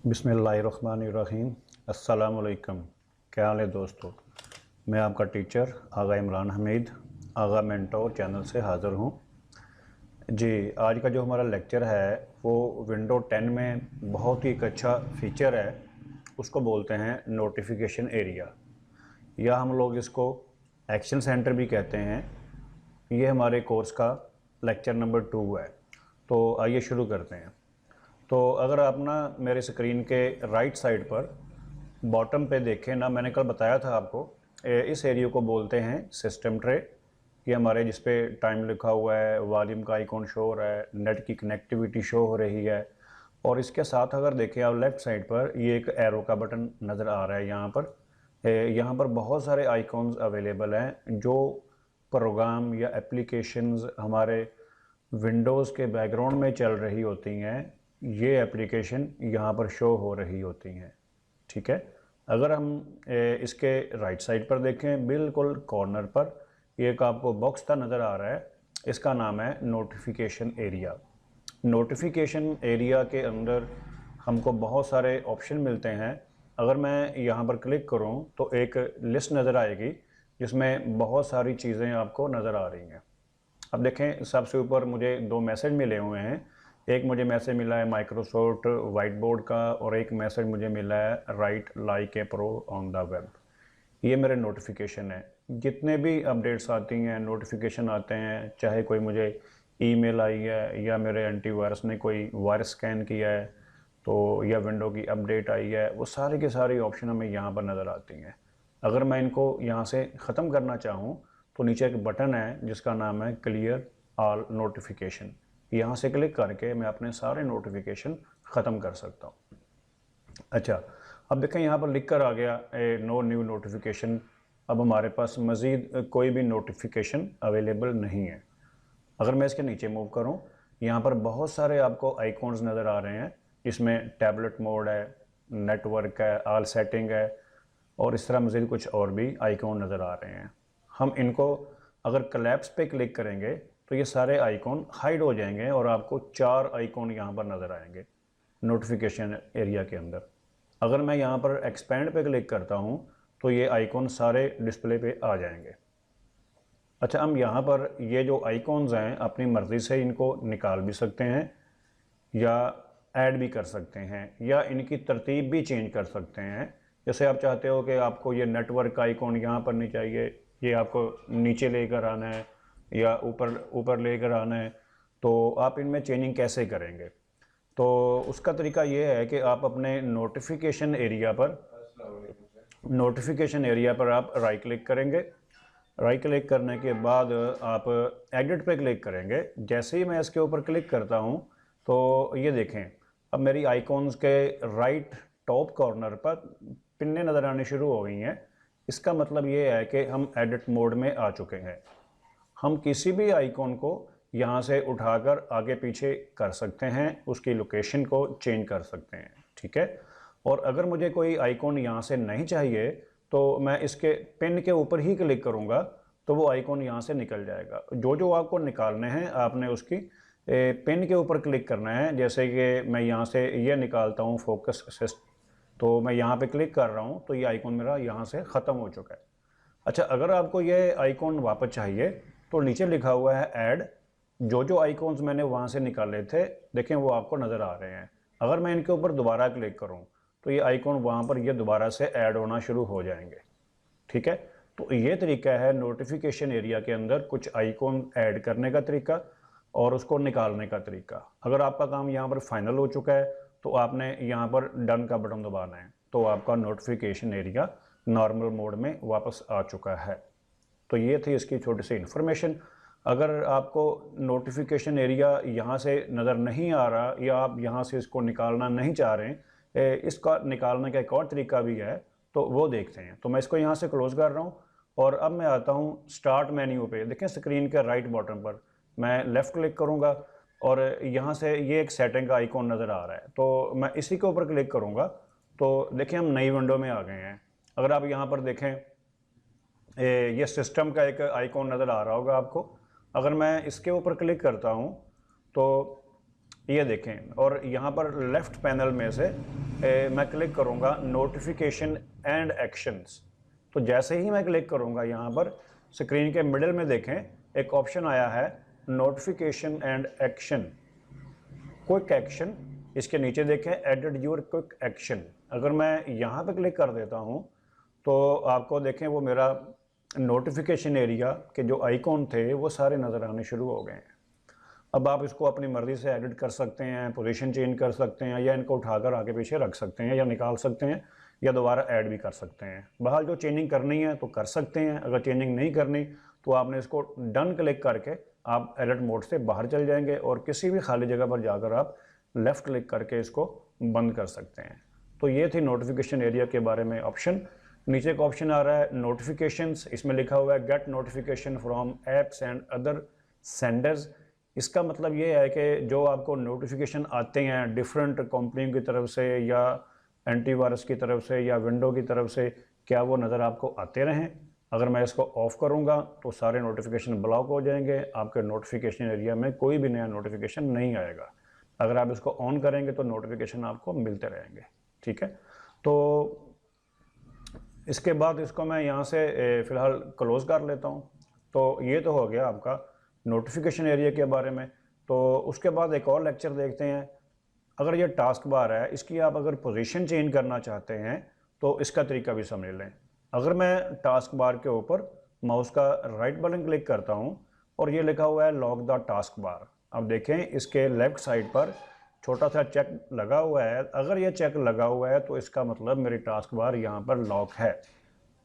बिस्मिल्लाहिर्रहमानिर्रहीम। अस्सलाम वालेकुम। क्या हाल है दोस्तों? मैं आपका टीचर आगा इमरान हमीद आगा मेंटोर चैनल से हाज़िर हूँ। जी, आज का जो हमारा लेक्चर है वो विंडो 10 में बहुत ही एक अच्छा फ़ीचर है, उसको बोलते हैं नोटिफिकेशन एरिया, या हम लोग इसको एक्शन सेंटर भी कहते हैं। ये हमारे कोर्स का लेक्चर नंबर 2 है। तो आइए शुरू करते हैं। तो अगर आप ना मेरे स्क्रीन के राइट साइड पर बॉटम पे देखें ना, मैंने कल बताया था आपको, इस एरिया को बोलते हैं सिस्टम ट्रे। ये हमारे जिस पे टाइम लिखा हुआ है, वॉल्यूम का आइकॉन शो हो रहा है, नेट की कनेक्टिविटी शो हो रही है, और इसके साथ अगर देखें आप लेफ़्ट साइड पर ये एक एरो का बटन नज़र आ रहा है। यहाँ पर बहुत सारे आइकॉन्स अवेलेबल हैं जो प्रोग्राम या एप्लीकेशंस हमारे विंडोज़ के बैकग्राउंड में चल रही होती हैं। ये एप्लीकेशन यहाँ पर शो हो रही होती हैं, ठीक है। अगर हम इसके राइट साइड पर देखें, बिल्कुल कॉर्नर पर एक आपको बॉक्स सा नज़र आ रहा है, इसका नाम है नोटिफिकेशन एरिया। नोटिफिकेशन एरिया के अंदर हमको बहुत सारे ऑप्शन मिलते हैं। अगर मैं यहाँ पर क्लिक करूँ तो एक लिस्ट नज़र आएगी जिसमें बहुत सारी चीज़ें आपको नज़र आ रही हैं। अब देखें, सबसे ऊपर मुझे 2 मैसेज मिले हुए हैं। एक मुझे मैसेज मिला है माइक्रोसॉफ्ट वाइट बोर्ड का, और एक मैसेज मुझे मिला है right like a pro on the web. ये मेरे नोटिफिकेशन है। जितने भी अपडेट्स आती हैं, नोटिफिकेशन आते हैं, चाहे कोई मुझे ईमेल आई है या मेरे एंटीवायरस ने कोई वायरस स्कैन किया है, तो या विंडो की अपडेट आई है, वो सारी की सारी ऑप्शन हमें यहाँ पर नज़र आती हैं। अगर मैं इनको यहाँ से ख़त्म करना चाहूँ तो नीचे एक बटन है जिसका नाम है क्लियर ऑल नोटिफिकेशन। यहाँ से क्लिक करके मैं अपने सारे नोटिफिकेशन ख़त्म कर सकता हूँ। अच्छा, अब देखें यहाँ पर लिख कर आ गया नो न्यू नोटिफिकेशन। अब हमारे पास मज़ीद कोई भी नोटिफिकेशन अवेलेबल नहीं है। अगर मैं इसके नीचे मूव करूँ, यहाँ पर बहुत सारे आपको आइकॉन्स नज़र आ रहे हैं। इसमें टैबलेट मोड है, नेटवर्क है, ऑल सेटिंग है, और इस तरह मज़ीद कुछ और भी आइकॉन नज़र आ रहे हैं। हम इनको अगर कलैप्स पे क्लिक करेंगे तो ये सारे आइकॉन हाइड हो जाएंगे और आपको 4 आइकॉन यहाँ पर नज़र आएंगे नोटिफिकेशन एरिया के अंदर। अगर मैं यहाँ पर एक्सपेंड पे क्लिक करता हूँ तो ये आइकॉन सारे डिस्प्ले पे आ जाएंगे। अच्छा, हम यहाँ पर ये जो आइकॉन्स हैं अपनी मर्ज़ी से इनको निकाल भी सकते हैं या ऐड भी कर सकते हैं, या इनकी तरतीब भी चेंज कर सकते हैं। जैसे आप चाहते हो कि आपको ये नेटवर्क आइकॉन यहाँ पर नहीं चाहिए, ये आपको नीचे लेकर आना है या ऊपर ऊपर लेकर आना है, तो आप इनमें चेंजिंग कैसे करेंगे? तो उसका तरीका ये है कि आप अपने नोटिफिकेशन एरिया पर आप राइट क्लिक करेंगे। राइट क्लिक करने के बाद आप एडिट पे क्लिक करेंगे। जैसे ही मैं इसके ऊपर क्लिक करता हूँ तो ये देखें, अब मेरी आइकॉन्स के राइट टॉप कॉर्नर पर पिन्ने नज़र आने शुरू हो गई हैं। इसका मतलब ये है कि हम एडिट मोड में आ चुके हैं। हम किसी भी आइकॉन को यहाँ से उठाकर आगे पीछे कर सकते हैं, उसकी लोकेशन को चेंज कर सकते हैं, ठीक है। और अगर मुझे कोई आइकॉन यहाँ से नहीं चाहिए तो मैं इसके पिन के ऊपर ही क्लिक करूँगा तो वो आइकॉन यहाँ से निकल जाएगा। जो जो आपको निकालने हैं आपने उसकी पिन के ऊपर क्लिक करना है। जैसे कि मैं यहाँ से ये निकालता हूँ फोकस असिस्ट, तो मैं यहाँ पे क्लिक कर रहा हूँ तो ये आइकॉन मेरा यहाँ से ख़त्म हो चुका है। अच्छा, अगर आपको ये आइकॉन वापस चाहिए तो नीचे लिखा हुआ है ऐड। जो आइकॉन्स मैंने वहाँ से निकाले थे, देखें वो आपको नज़र आ रहे हैं। अगर मैं इनके ऊपर दोबारा क्लिक करूँ तो ये आइकॉन वहाँ पर ये दोबारा से ऐड होना शुरू हो जाएंगे, ठीक है। तो ये तरीका है नोटिफिकेशन एरिया के अंदर कुछ आइकॉन ऐड करने का तरीका और उसको निकालने का तरीका। अगर आपका काम यहाँ पर फाइनल हो चुका है तो आपने यहाँ पर डन का बटन दबाना है, तो आपका नोटिफिकेशन एरिया नॉर्मल मोड में वापस आ चुका है। तो ये थी इसकी छोटी सी इन्फॉर्मेशन। अगर आपको नोटिफिकेशन एरिया यहाँ से नज़र नहीं आ रहा या आप यहाँ से इसको निकालना नहीं चाह रहे, इसका निकालने का एक और तरीका भी है, तो वो देखते हैं। तो मैं इसको यहाँ से क्लोज़ कर रहा हूँ और अब मैं आता हूँ स्टार्ट मेन्यू पे। देखें स्क्रीन के राइट बॉटम पर मैं लेफ़्ट क्लिक करूँगा और यहाँ से ये एक सेटिंग का आइकॉन नज़र आ रहा है, तो मैं इसी के ऊपर क्लिक करूँगा तो देखिए हम नई विंडो में आ गए हैं। अगर आप यहाँ पर देखें, ये सिस्टम का एक आइकॉन नज़र आ रहा होगा आपको। अगर मैं इसके ऊपर क्लिक करता हूँ तो ये देखें, और यहाँ पर लेफ़्ट पैनल में से मैं क्लिक करूँगा नोटिफिकेशन एंड एक्शंस। तो जैसे ही मैं क्लिक करूँगा यहाँ पर स्क्रीन के मिडिल में देखें एक ऑप्शन आया है notification and action, quick action. इसके नीचे देखें एडिट योर क्विक एक्शन। अगर मैं यहाँ पे क्लिक कर देता हूँ तो आपको देखें वो मेरा नोटिफिकेशन एरिया के जो आइकॉन थे वो सारे नज़र आने शुरू हो गए हैं। अब आप इसको अपनी मर्ज़ी से एडिट कर सकते हैं, पोजीशन चेंज कर सकते हैं, या इनको उठाकर आगे पीछे रख सकते हैं, या निकाल सकते हैं, या दोबारा ऐड भी कर सकते हैं। बहरहाल जो चेंजिंग करनी है तो कर सकते हैं। अगर चेंजिंग नहीं करनी तो आपने इसको डन क्लिक करके आप एडिट मोड से बाहर चल जाएंगे और किसी भी खाली जगह पर जाकर आप लेफ़्ट क्लिक करके इसको बंद कर सकते हैं। तो ये थी नोटिफिकेशन एरिया के बारे में ऑप्शन। नीचे एक ऑप्शन आ रहा है नोटिफिकेशंस, इसमें लिखा हुआ है get notification from apps and other senders. इसका मतलब ये है कि जो आपको नोटिफिकेशन आते हैं डिफरेंट कंपनियों की तरफ से या एंटीवायरस की तरफ से या विंडो की तरफ से, क्या वो नज़र आपको आते रहें। अगर मैं इसको ऑफ़ करूँगा तो सारे नोटिफिकेशन ब्लॉक हो जाएंगे, आपके नोटिफिकेशन एरिया में कोई भी नया नोटिफिकेशन नहीं आएगा। अगर आप इसको ऑन करेंगे तो नोटिफिकेशन आपको मिलते रहेंगे। ठीक है, तो इसके बाद इसको मैं यहाँ से फ़िलहाल क्लोज़ कर लेता हूँ। तो ये तो हो गया आपका नोटिफिकेशन एरिया के बारे में। तो उसके बाद एक और लेक्चर देखते हैं। अगर ये टास्क बार है, इसकी आप अगर पोजीशन चेंज करना चाहते हैं तो इसका तरीका भी समझ लें। अगर मैं टास्क बार के ऊपर माउस का राइट बटन क्लिक करता हूँ और ये लिखा हुआ है लॉक द टास्क बार, अब देखें इसके लेफ़्ट साइड पर छोटा सा चेक लगा हुआ है। अगर ये चेक लगा हुआ है तो इसका मतलब मेरी टास्क बार यहाँ पर लॉक है।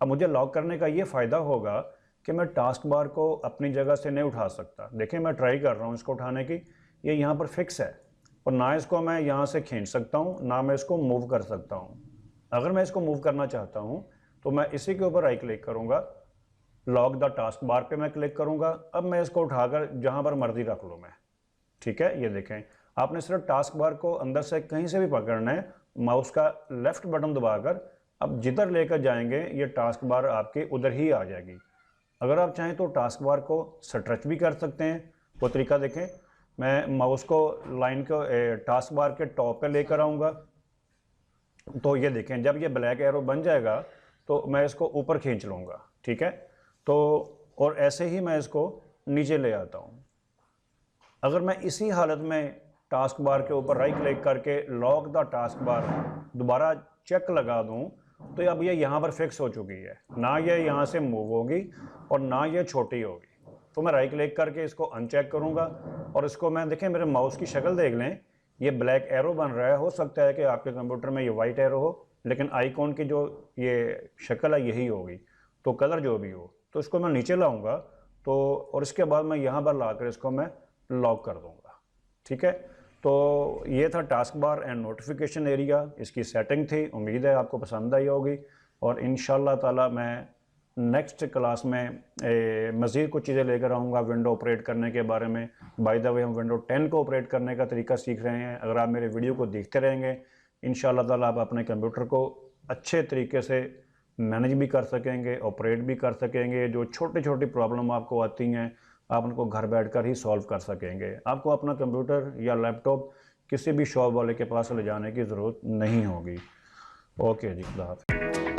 अब मुझे लॉक करने का ये फ़ायदा होगा कि मैं टास्क बार को अपनी जगह से नहीं उठा सकता। देखें मैं ट्राई कर रहा हूँ इसको उठाने की, ये यहाँ पर फिक्स है और ना इसको मैं यहाँ से खींच सकता हूँ ना मैं इसको मूव कर सकता हूँ। अगर मैं इसको मूव करना चाहता हूँ तो मैं इसी के ऊपर राइट क्लिक करूँगा, लॉक द टास्क बार पे मैं क्लिक करूँगा। अब मैं इसको उठाकर जहाँ पर मर्जी रख लूँ मैं। ठीक है, ये देखें आपने सिर्फ टास्क बार को अंदर से कहीं से भी पकड़ना है, माउस का लेफ़्ट बटन दबाकर अब जिधर लेकर जाएंगे ये टास्क बार आपके उधर ही आ जाएगी। अगर आप चाहें तो टास्क बार को स्ट्रेच भी कर सकते हैं। वो तरीका देखें, मैं माउस को लाइन को टास्क बार के टॉप पे लेकर आऊँगा तो ये देखें जब ये ब्लैक एरो बन जाएगा तो मैं इसको ऊपर खींच लूँगा। ठीक है, तो और ऐसे ही मैं इसको नीचे ले आता हूँ। अगर मैं इसी हालत में टास्क बार के ऊपर राइट क्लिक करके लॉक द टास्क बार दोबारा चेक लगा दूं तो अब ये यहाँ पर फिक्स हो चुकी है, ना ये यहाँ से मूव होगी और ना ये छोटी होगी। तो मैं राइट क्लिक करके इसको अनचेक करूँगा और इसको मैं देखें मेरे माउस की शक्ल देख लें, ये ब्लैक एरो बन रहा है। हो सकता है कि आपके कंप्यूटर में ये वाइट एरो हो लेकिन आइकॉन की जो ये शक्ल है यही होगी, तो कलर जो भी हो। तो इसको मैं नीचे लाऊंगा तो और इसके बाद मैं यहाँ पर लाकर इसको मैं लॉक कर दूंगा। ठीक है, तो ये था task bar and notification area, इसकी सेटिंग थी। उम्मीद है आपको पसंद आई होगी और इंशाल्लाह ताला मैं नेक्स्ट क्लास में मज़ीद कुछ चीज़ें लेकर आऊँगा विंडो ऑपरेट करने के बारे में। बाय द वे हम विंडो 10 को ऑपरेट करने का तरीका सीख रहे हैं। अगर आप मेरे वीडियो को देखते रहेंगे इंशाल्लाह ताला आप अपने कंप्यूटर को अच्छे तरीके से मैनेज भी कर सकेंगे, ऑपरेट भी कर सकेंगे। जो छोटी छोटी प्रॉब्लम आपको आती हैं आप उनको घर बैठकर ही सॉल्व कर सकेंगे। आपको अपना कंप्यूटर या लैपटॉप किसी भी शॉप वाले के पास ले जाने की ज़रूरत नहीं होगी। ओके जी, खुदा हाफ़िज़।